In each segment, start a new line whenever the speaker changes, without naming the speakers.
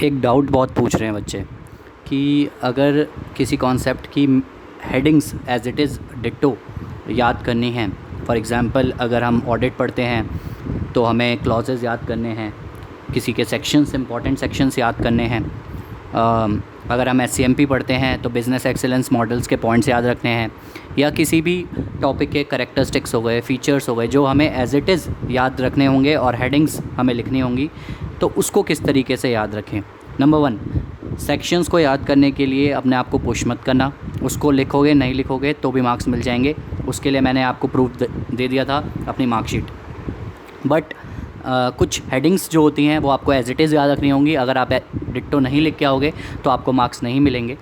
एक डाउट बहुत पूछ रहे हैं बच्चे कि अगर किसी कॉन्सेप्ट की headings as it is ditto याद करनी है। फॉर एग्ज़ाम्पल अगर हम ऑडिट पढ़ते हैं तो हमें क्लॉजेज़ याद करने हैं, किसी के सेक्शंस इंपॉर्टेंट सेक्शंस याद करने हैं। अगर हम एससीएमपी पढ़ते हैं तो बिज़नेस एक्सीलेंस मॉडल्स के पॉइंट्स याद रखने हैं, या किसी भी टॉपिक के करैक्टरिस्टिक्स हो गए, फीचर्स हो गए जो हमें एज इट इज़ याद रखने होंगे और हेडिंग्स हमें लिखनी होंगी, तो उसको किस तरीके से याद रखें। नंबर 1, सेक्शंस को याद करने के लिए अपने आप को पुश मत करना। उसको लिखोगे नहीं लिखोगे तो भी मार्क्स मिल जाएंगे। उसके लिए मैंने आपको प्रूफ दे दिया था अपनी मार्कशीट। बट कुछ हेडिंग्स जो होती हैं वो आपको एज इट इज़ याद रखनी होंगी। अगर आप डिट्टो नहीं लिख के आओगे तो आपको मार्क्स नहीं मिलेंगे।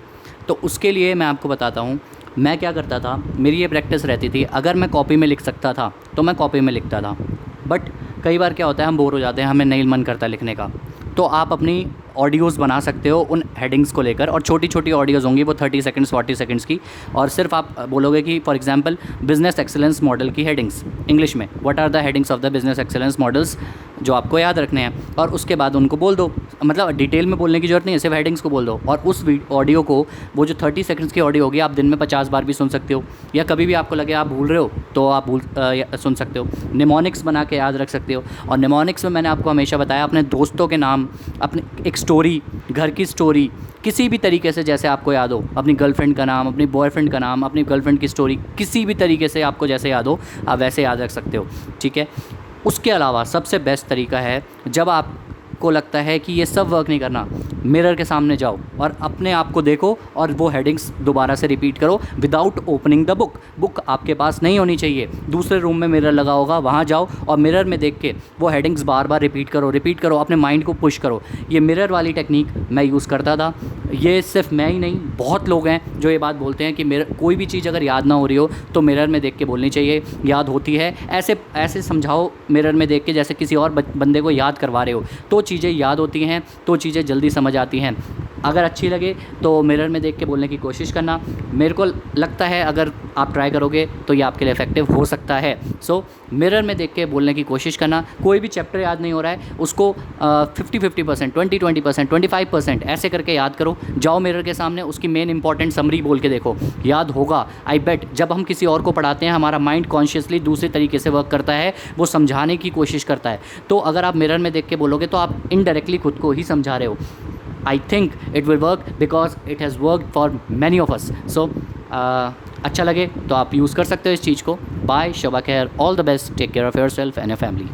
तो उसके लिए मैं आपको बताता हूँ मैं क्या करता था। मेरी ये प्रैक्टिस रहती थी, अगर मैं कॉपी में लिख सकता था तो मैं कॉपी में लिखता था। बट कई बार क्या होता है, हम बोर हो जाते हैं, हमें नहीं मन करता लिखने का। तो आप अपनी ऑडियोज़ बना सकते हो उन हेडिंग्स को लेकर, और छोटी छोटी ऑडियोज़ होंगी वो 30 सेकंड्स 40 सेकंड्स की। और सिर्फ आप बोलोगे कि for example business excellence model की हेडिंग्स इंग्लिश में, what are the headings of the business excellence models, जो आपको याद रखने हैं। और उसके बाद उनको बोल दो, मतलब डिटेल में बोलने की ज़रूरत नहीं है, सिर्फ हेडिंग्स को बोल दो। और उस ऑडियो को, वो जो 30 सेकंड्स की ऑडियो होगी, आप दिन में 50 बार भी सुन सकते हो, या कभी भी आपको लगे आप भूल रहे हो तो आप सुन सकते हो। निमोनिक्स बना के याद रख सकते हो। और निमोनिक्स में मैंने आपको हमेशा बताया, अपने दोस्तों के नाम, अपने एक स्टोरी, घर की स्टोरी, किसी भी तरीके से जैसे आपको याद हो, अपनी गर्लफ्रेंड का नाम, अपनी बॉयफ्रेंड का नाम, अपनी गर्लफ्रेंड की स्टोरी, किसी भी तरीके से आपको जैसे याद हो आप वैसे याद रख सकते हो। ठीक है। उसके अलावा सबसे बेस्ट तरीका है, जब आपको लगता है कि ये सब वर्क नहीं करना, मिरर के सामने जाओ और अपने आप को देखो और वो हेडिंग्स दोबारा से रिपीट करो without opening the book. Book आपके पास नहीं होनी चाहिए, दूसरे रूम में मिरर लगा होगा, वहाँ जाओ और मिरर में देख के वो हेडिंग्स बार बार रिपीट करो, अपने माइंड को पुश करो। ये मिरर वाली टेक्निक मैं यूज़ करता था। ये सिर्फ मैं ही नहीं, बहुत लोग हैं जो ये बात बोलते हैं कि मिरर, कोई भी चीज़ अगर याद ना हो रही हो तो मिरर में देख के बोलनी चाहिए, याद होती है। ऐसे समझाओ मिरर में देख के जैसे किसी और बंदे को याद करवा रहे हो, तो चीज़ें याद होती हैं, तो चीज़ें जल्दी समझ आती हैं। अगर अच्छी लगे तो मिरर में देख के बोलने की कोशिश करना। मेरे को लगता है अगर आप ट्राई करोगे तो ये आपके लिए इफेक्टिव हो सकता है। सो मिरर में देख के बोलने की कोशिश करना। कोई भी चैप्टर याद नहीं हो रहा है उसको 50-50%, 20-20%, 25% ऐसे करके याद करो। जाओ मिरर के सामने, उसकी मेन इंपॉर्टेंट समरी बोल के देखो, याद होगा। आई बेट जब हम किसी और को पढ़ाते हैं हमारा माइंड कॉन्शियसली दूसरे तरीके से वर्क करता है, वो समझाने की कोशिश करता है। तो अगर आप मिरर में देख के बोलोगे तो आप इनडायरेक्टली खुद को ही समझा रहे हो। I think it will work because it has worked for many of us. So अच्छा लगे तो आप यूज़ कर सकते हो इस चीज़ को। बाय, शबा खैर, all the best, take care of yourself and your family.